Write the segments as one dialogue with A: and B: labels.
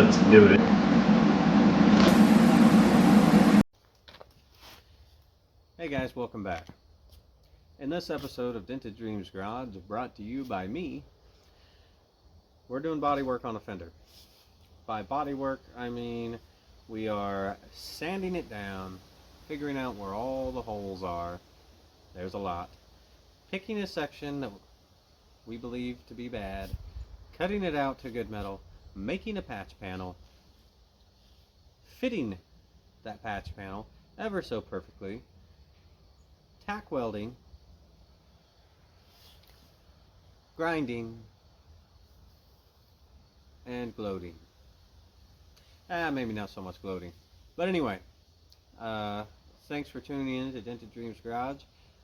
A: Let's do it.
B: Hey guys, welcome back. In this episode of Dented Dreams Garage, brought to you by me, we're doing body work on a Fender. By body work, I mean we are sanding it down, figuring out where all the holes are. There's a lot. Picking a section that we believe to be bad, cutting it out to good metal, making a patch panel, fitting that patch panel ever so perfectly, tack welding, grinding, and gloating. Maybe not so much gloating. But anyway, thanks for tuning in to Dented Dreams Garage.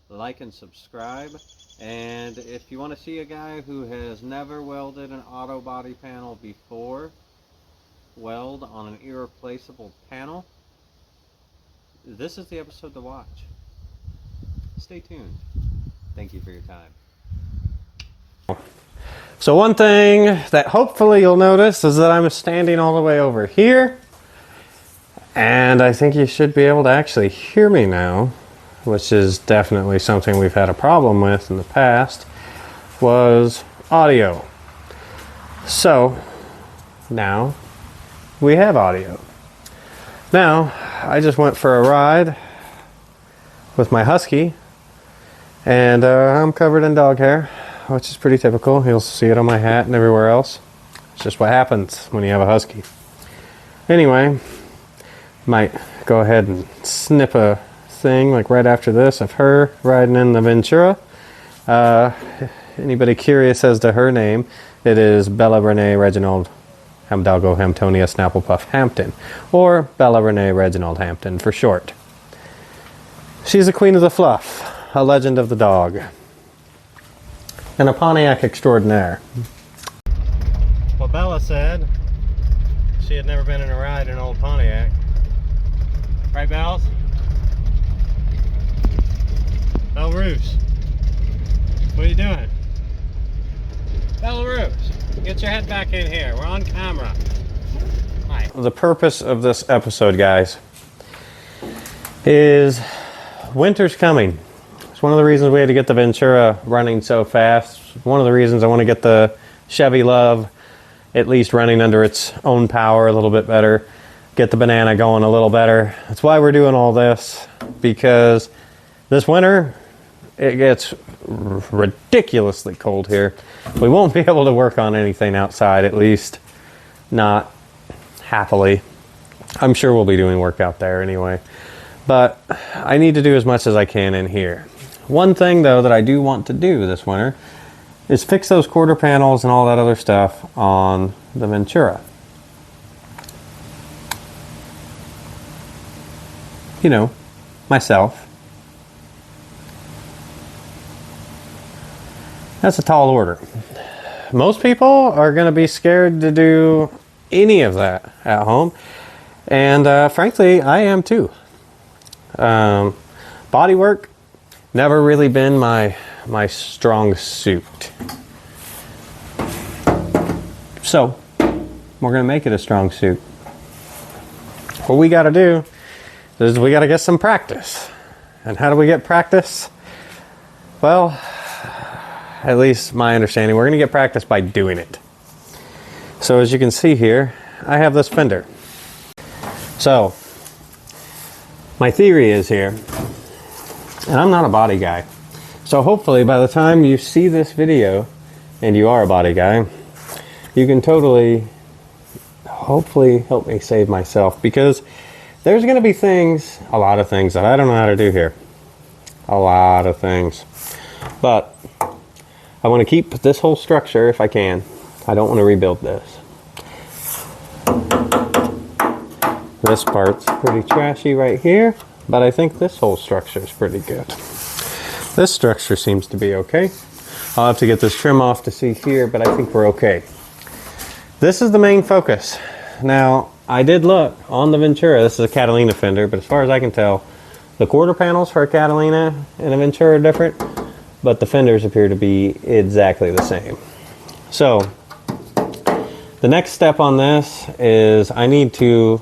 B: Like and subscribe. And if you want to see a guy who has never welded an auto body panel before weld on an irreplaceable panel, this is the episode to watch. Stay tuned. Thank you for your time.
C: So one thing that hopefully you'll notice is that I'm standing all the way over here, and I think you should be able to actually hear me now, which is definitely something we've had a problem with in the past, was audio. So now we have audio. Now I just went for a ride with my husky, and I'm covered in dog hair, which is pretty typical. You'll see it on my hat and everywhere else. It's just what happens when you have a husky. Anyway, might go ahead and snip a thing like right after this of her riding in the Ventura. Anybody curious as to her name, it is Bella Renee Reginald Hamdalgo Hamptonia Snapplepuff Hampton, or Bella Renee Reginald Hampton for short. She's the queen of the fluff, a legend of the dog, and a Pontiac extraordinaire. Well, Bella said she had never been in a ride in an old Pontiac. Right, Bells? Belarus, what are you doing? Belarus, get your head back in here. We're on camera. Hi. The purpose of this episode, guys, is winter's coming. It's one of the reasons we had to get the Ventura running so fast. One of the reasons I want to get the Chevy Love at least running under its own power a little bit better. Get the Banana going a little better. That's why we're doing all this, because this winter it gets ridiculously cold here. We won't be able to work on anything outside, at least not happily. I'm sure we'll be doing work out there anyway, but I need to do as much as I can in here. One thing though that I do want to do this winter is fix those quarter panels and all that other stuff on the Ventura. You know, myself. That's a tall order. Most people are going to be scared to do any of that at home, and frankly, I am too. Body work, never really been my strong suit. So, we're going to make it a strong suit. What we got to do is we got to get some practice. And how do we get practice? Well, at least my understanding, we're going to get practice by doing it. So as you can see here, I have this Fender. So, my theory is here, and I'm not a body guy, so hopefully by the time you see this video, and you are a body guy, you can hopefully help me save myself, because there's going to be things, a lot of things that I don't know how to do here. A lot of things. But I want to keep this whole structure if I can. I don't want to rebuild this. This part's pretty trashy right here, but I think this whole structure is pretty good. This structure seems to be okay. I'll have to get this trim off to see here, but I think we're okay. This is the main focus. Now, I did look on the Ventura. This is a Catalina Fender, but as far as I can tell, the quarter panels for a Catalina and a Ventura are different, but the fenders appear to be exactly the same. So, The next step on this is I need to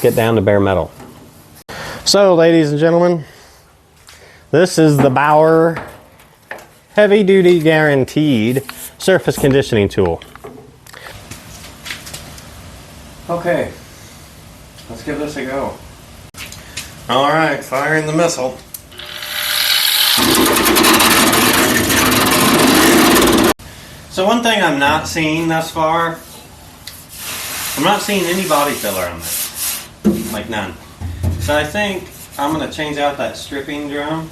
C: get down to bare metal. So, ladies and gentlemen, this is the Bauer Heavy Duty Guaranteed Surface Conditioning Tool. Okay, let's give this a go. All right, firing the missile. So one thing I'm not seeing thus far, I'm not seeing any body filler on this, like none. So I think I'm going to change out that stripping drum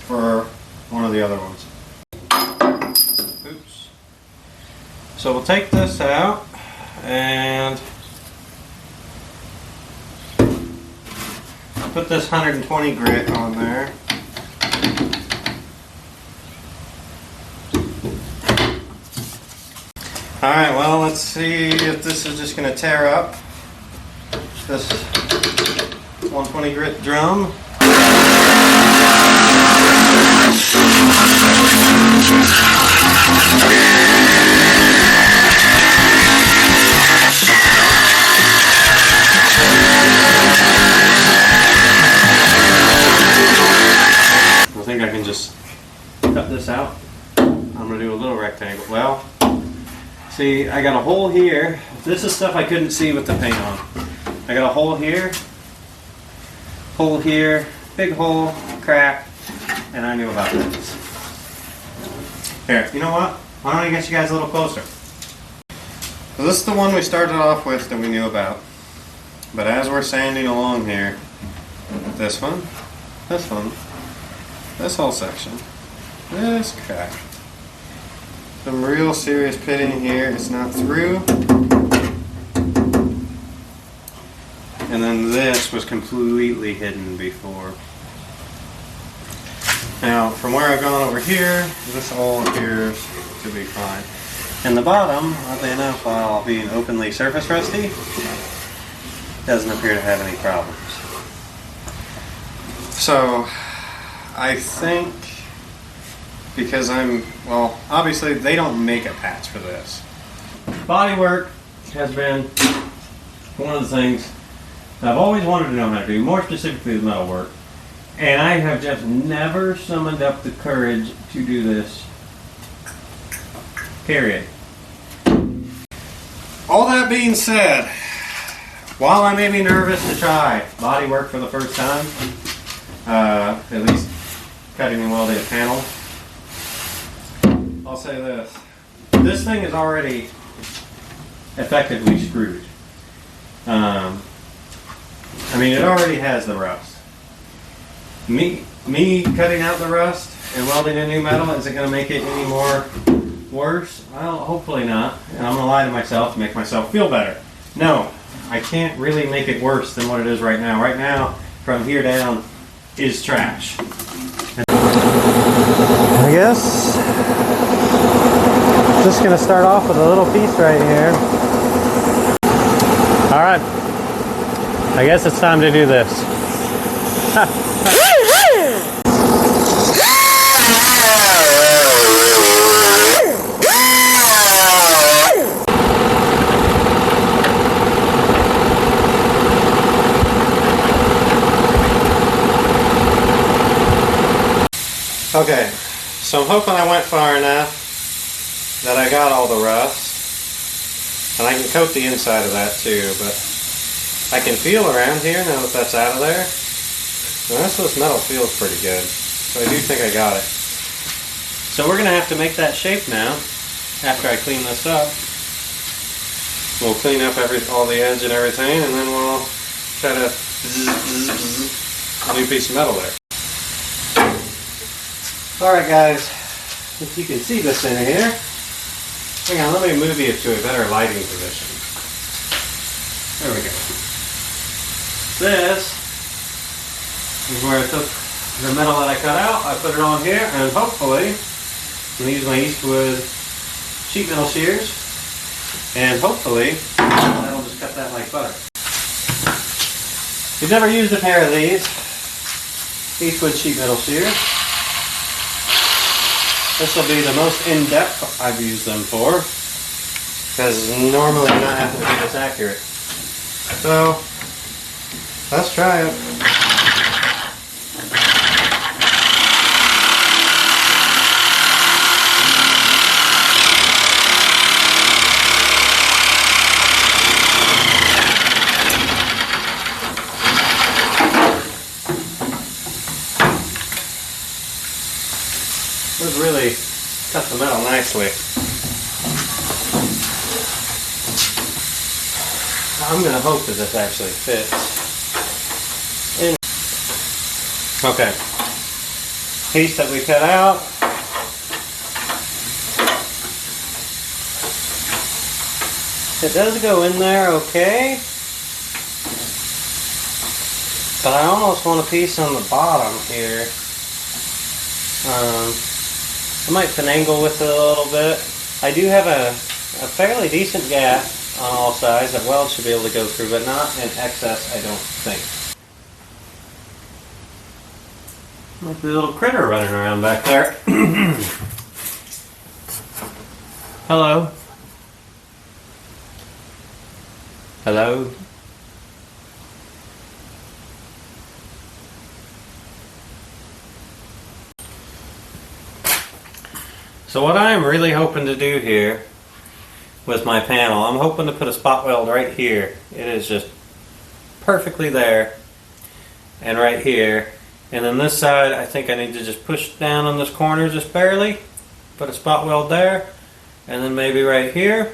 C: for one of the other ones. Oops. So we'll take this out and put this 120 grit on there. Alright, well, let's see if this is just going to tear up this 120 grit drum. I think I can just cut this out. I'm going to do a little rectangle. Well, see, I got a hole here. This is stuff I couldn't see with the paint on. I got a hole here, big hole, crack, and I knew about this. Here, you know what? Why don't I get you guys a little closer? So this is the one we started off with that we knew about. But as we're sanding along here, this one, this whole section, this crack. Some real serious pitting here. It's not through. And then this was completely hidden before. Now, from where I've gone over here, this all appears to be fine. And the bottom, oddly enough, while being openly surface rusty, doesn't appear to have any problems. So, I think because well, obviously they don't make a patch for this. Bodywork has been one of the things that I've always wanted to know how to do, more specifically the metal work. And I have just never summoned up the courage to do this. Period. All that being said, while I may be nervous to try bodywork for the first time, at least cutting and welding a panel, I'll say this. This thing is already effectively screwed. I mean, it already has the rust. Me cutting out the rust and welding a new metal, is it going to make it any more worse? Well, hopefully not. And I'm going to lie to myself to make myself feel better. No, I can't really make it worse than what it is right now. Right now, from here down is trash. I guess just going to start off with a little piece right here. Alright, I guess it's time to do this. Okay, so I'm hoping I went far enough that I got all the rust, and I can coat the inside of that too, but I can feel around here now that that's out of there. The rest of this metal feels pretty good, so I do think I got it. So we're going to have to make that shape now after I clean this up. We'll clean up all the edge and everything, and then we'll try to a new piece of metal there. Alright guys, if you can see this in here, hang on, let me move you to a better lighting position. There we go. This is where I took the metal that I cut out, I put it on here, and hopefully I'm going to use my Eastwood sheet metal shears, and hopefully that'll just cut that like butter. If you've never used a pair of these Eastwood sheet metal shears, this will be the most in-depth I've used them for. because normally I'm not having to be this accurate. So, let's try it. This really cut the metal nicely. I'm going to hope that this actually fits. Okay. Piece that we cut out. It does go in there okay. But I almost want a piece on the bottom here. I might finagle with it a little bit. I do have a fairly decent gap on all sides that weld should be able to go through, but not in excess, I don't think. Like the little critter running around back there. Hello. Hello. So what I'm really hoping to do here with my panel, I'm hoping to put a spot weld right here. It is just perfectly there. And right here. And then this side, I think I need to just push down on this corner just barely. Put a spot weld there. And then maybe right here.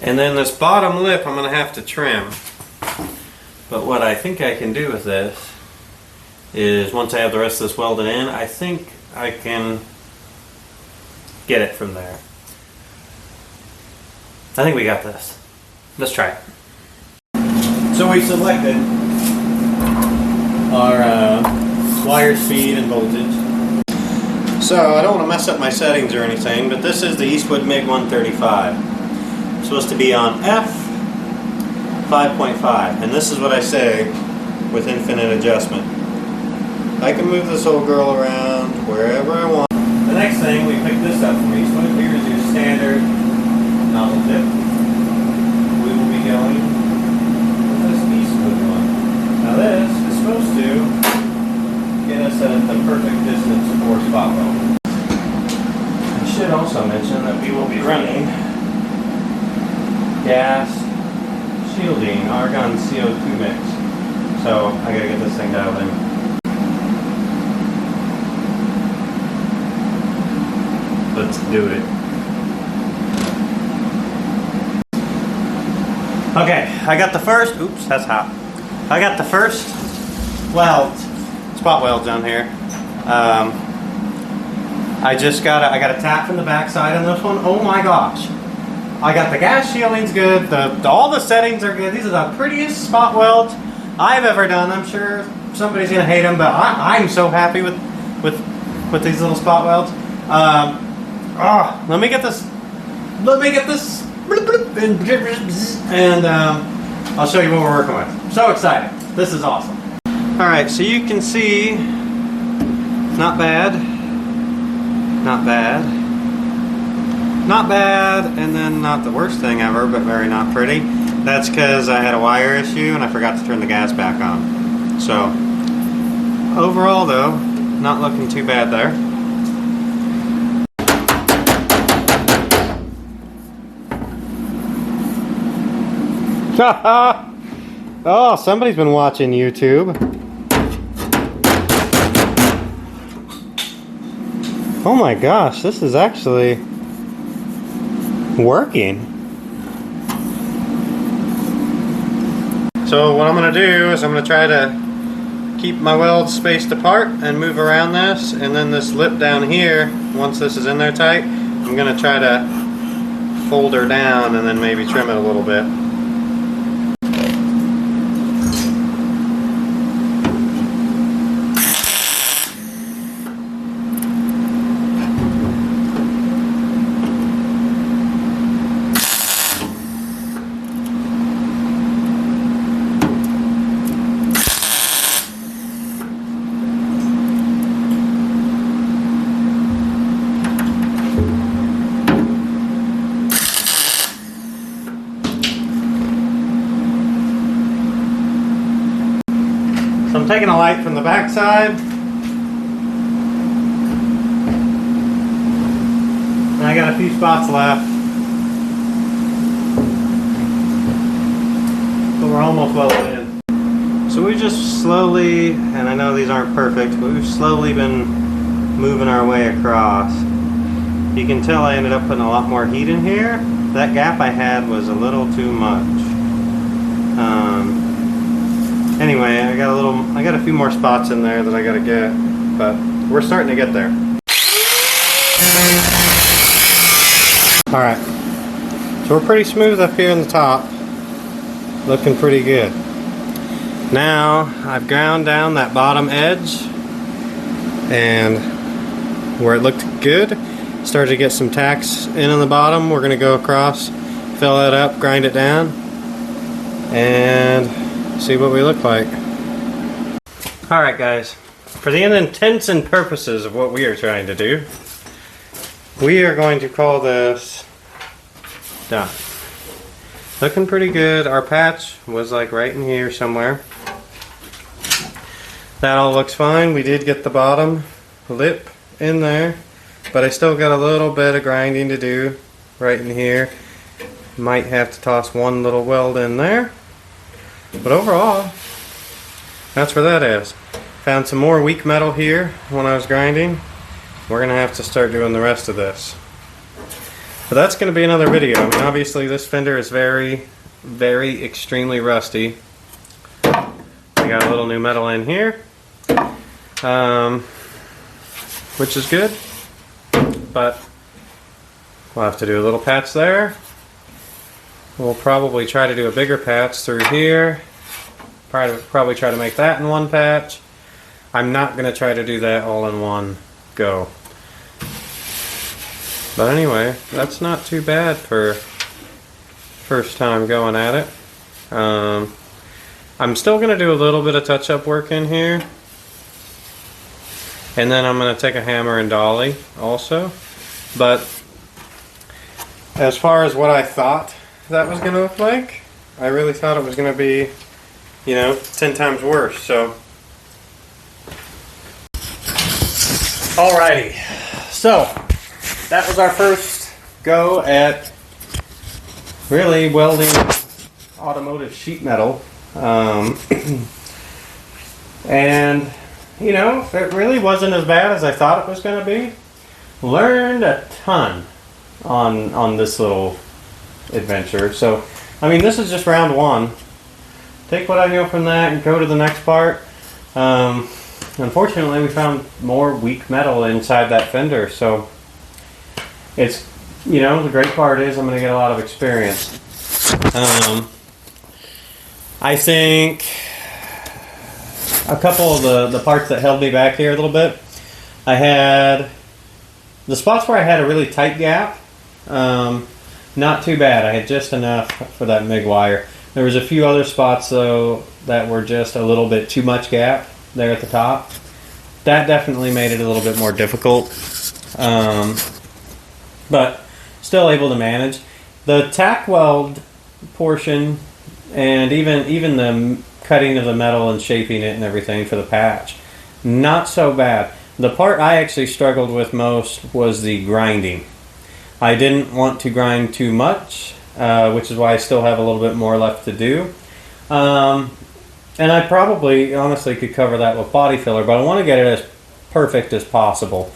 C: And then this bottom lip I'm going to have to trim. But what I think I can do with this is once I have the rest of this welded in, I think I can get it from there. I think we got this. Let's try it. So we selected our wire speed and voltage. So I don't want to mess up my settings or anything, but this is the Eastwood MiG 135. It's supposed to be on F 5.5, and this is what I say with infinite adjustment. I can move this old girl around wherever I want. The next thing, we picked this up from Eastwood. Here's your standard nozzle tip. We will be going with this Eastwood one. Now this is supposed to get us at the perfect distance for spot weld. I should also mention that we will be running gas shielding argon CO2 mix. So I gotta get this thing dialed in. Let's do it. Okay, I got the first, oops, that's hot. I got the first weld, spot weld down here. I got a tap from the backside on this one. Oh my gosh. I got the gas shielding's good, all the settings are good. These are the prettiest spot welds I've ever done. I'm sure somebody's gonna hate them, but I'm so happy with these little spot welds. Let me get this, and I'll show you what we're working with. So excited. This is awesome. Alright, so you can see, not bad, not bad, not bad, and then not the worst thing ever, but very not pretty. That's because I had a wire issue and I forgot to turn the gas back on. So, overall though, not looking too bad there. Oh, somebody's been watching YouTube. Oh my gosh, this is actually working. So what I'm going to do is I'm going to try to keep my welds spaced apart and move around this, and then this lip down here, once this is in there tight, I'm going to try to fold her down and then maybe trim it a little bit. I'm taking a light from the back side. And I got a few spots left. But we're almost welded in. So we just slowly, and I know these aren't perfect, but we've slowly been moving our way across. You can tell I ended up putting a lot more heat in here. That gap I had was a little too much. Anyway, I got a few more spots in there that I gotta get, but we're starting to get there. Alright, so we're pretty smooth up here in the top. Looking pretty good. Now, I've ground down that bottom edge, and where it looked good, started to get some tacks in on the bottom. We're gonna go across, fill that up, grind it down, and see what we look like. Alright guys, for the intents and purposes of what we are trying to do, we are going to call this done. Looking pretty good. Our patch was like right in here somewhere. That all looks fine. We did get the bottom lip in there, but I still got a little bit of grinding to do right in here. Might have to toss one little weld in there. But overall, that's where that is. Found some more weak metal here when I was grinding. We're going to have to start doing the rest of this. But that's going to be another video. I mean, obviously this Fender is very, very extremely rusty. I got a little new metal in here, which is good. But we'll have to do a little patch there. We'll probably try to do a bigger patch through here. Probably try to make that in one patch. I'm not going to try to do that all in one go. But anyway, that's not too bad for first time going at it. I'm still going to do a little bit of touch-up work in here. And then I'm going to take a hammer and dolly also. But as far as what I thought that was going to look like, I really thought it was going to be, 10 times worse. So, alrighty. So, that was our first go at really welding automotive sheet metal. And, it really wasn't as bad as I thought it was going to be. Learned a ton on this little adventure. So, I mean, this is just round one. Take what I know from that and go to the next part. Unfortunately, we found more weak metal inside that fender, so it's, the great part is I'm going to get a lot of experience. I think a couple of the parts that held me back here a little bit, I had the spots where I had a really tight gap, not too bad. I had just enough for that MIG wire. There was a few other spots though that were just a little bit too much gap there at the top. That definitely made it a little bit more difficult, but still able to manage. The tack weld portion and even the cutting of the metal and shaping it and everything for the patch, not so bad. The part I actually struggled with most was the grinding. I didn't want to grind too much, which is why I still have a little bit more left to do. And I probably, honestly, could cover that with body filler, but I want to get it as perfect as possible.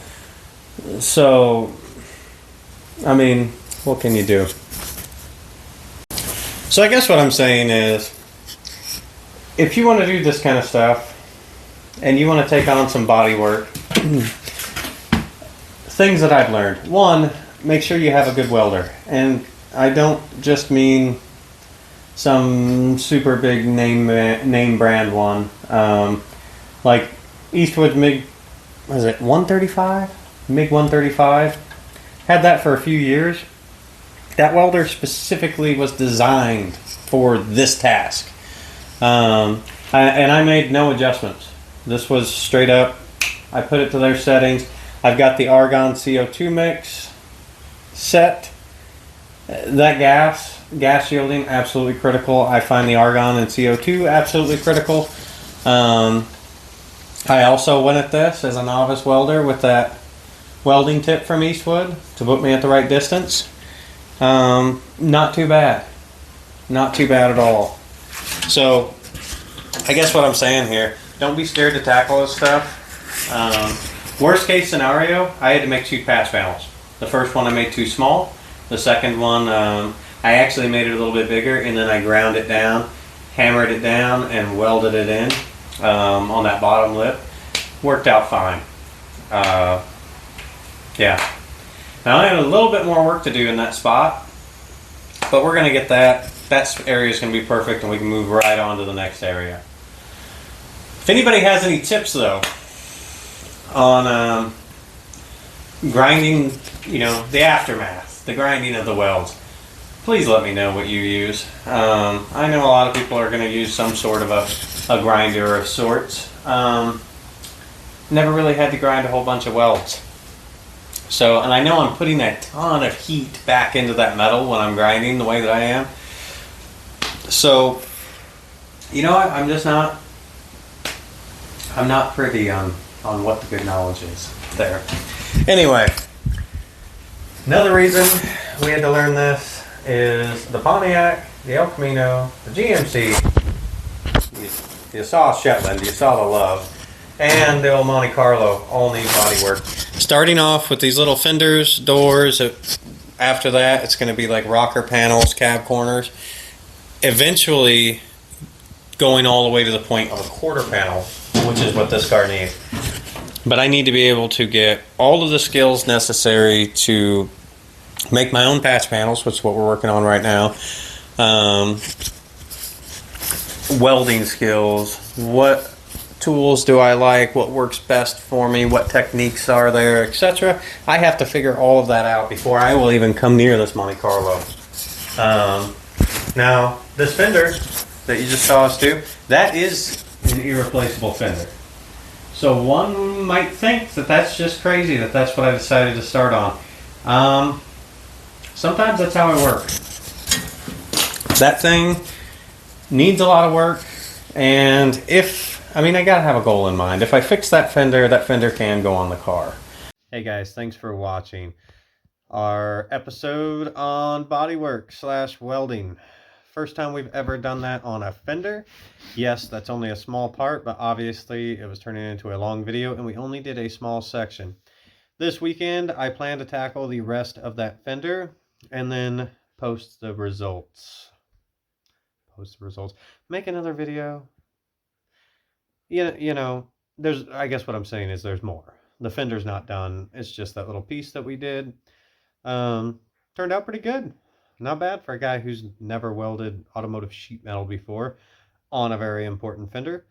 C: So, I mean, what can you do? So I guess what I'm saying is, if you want to do this kind of stuff, and you want to take on some body work, things that I've learned. One, make sure you have a good welder. And I don't just mean some super big name brand one. Like Eastwood's MIG, was it 135? MIG 135. Had that for a few years. That welder specifically was designed for this task. And I made no adjustments. This was straight up, I put it to their settings. I've got the argon CO2 mix set. That gas shielding, absolutely critical. I find the argon and CO2 absolutely critical. I also went at this as a novice welder with that welding tip from Eastwood to put me at the right distance. Not too bad. Not too bad at all. So, I guess what I'm saying here, don't be scared to tackle this stuff. Worst case scenario, I had to make 2 patch panels. The first one I made too small. The second one, I actually made it a little bit bigger, and then I ground it down, hammered it down, and welded it in on that bottom lip. Worked out fine. Yeah. Now I have a little bit more work to do in that spot, but we're going to get that. That area is going to be perfect, and we can move right on to the next area. If anybody has any tips, though, on grinding, the aftermath, the grinding of the welds, please let me know what you use. I know a lot of people are going to use some sort of a grinder of sorts. Never really had to grind a whole bunch of welds. So, and I know I'm putting a ton of heat back into that metal when I'm grinding the way that I am. So, you know what? I'm not privy on what the good knowledge is there. Anyway, another reason we had to learn this is the Pontiac, the El Camino, the GMC. You saw Shetland, you saw the Love, and the old Monte Carlo all need body work. Starting off with these little fenders, doors. After that, it's going to be like rocker panels, cab corners. Eventually, going all the way to the point of a quarter panel, which is what this car needs. But I need to be able to get all of the skills necessary to make my own patch panels, which is what we're working on right now. Welding skills. What tools do I like? What works best for me? What techniques are there, etc. I have to figure all of that out before I will even come near this Monte Carlo. Now, this fender that you just saw us do, that is an irreplaceable fender. So one might think that that's just crazy, that that's what I decided to start on. Sometimes that's how I work. That thing needs a lot of work, and I gotta have a goal in mind. If I fix that fender can go on the car. Hey guys, thanks for watching our episode on bodywork / welding. First time we've ever done that on a fender. Yes, that's only a small part, but obviously it was turning into a long video and we only did a small section. This weekend, I plan to tackle the rest of that fender and then post the results. Make another video. I guess what I'm saying is there's more. The fender's not done. It's just that little piece that we did. Turned out pretty good. Not bad for a guy who's never welded automotive sheet metal before on a very important fender.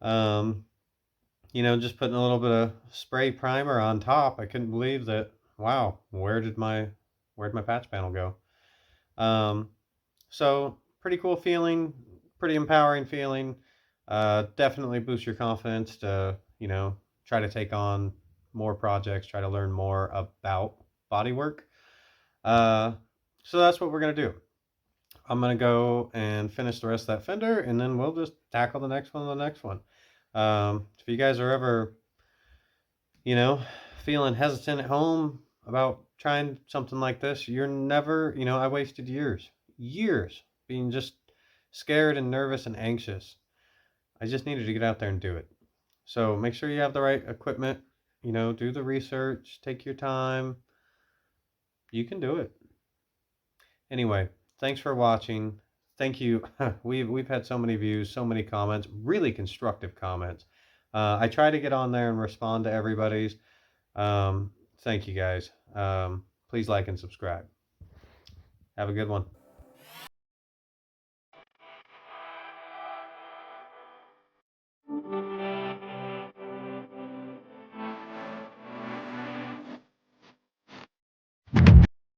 C: Just putting a little bit of spray primer on top. I couldn't believe that. Wow, where'd my patch panel go? So pretty cool feeling, pretty empowering feeling. Definitely boost your confidence to, try to take on more projects, try to learn more about bodywork. So that's what we're going to do. I'm going to go and finish the rest of that fender, and then we'll just tackle the next one. If you guys are ever, feeling hesitant at home about trying something like this, you're never, I wasted years being just scared and nervous and anxious. I just needed to get out there and do it. So make sure you have the right equipment, do the research, take your time. You can do it. Anyway, thanks for watching. Thank you. We've had so many views, so many comments, really constructive comments. I try to get on there and respond to everybody's. Thank you guys. Please like and subscribe. Have a good one.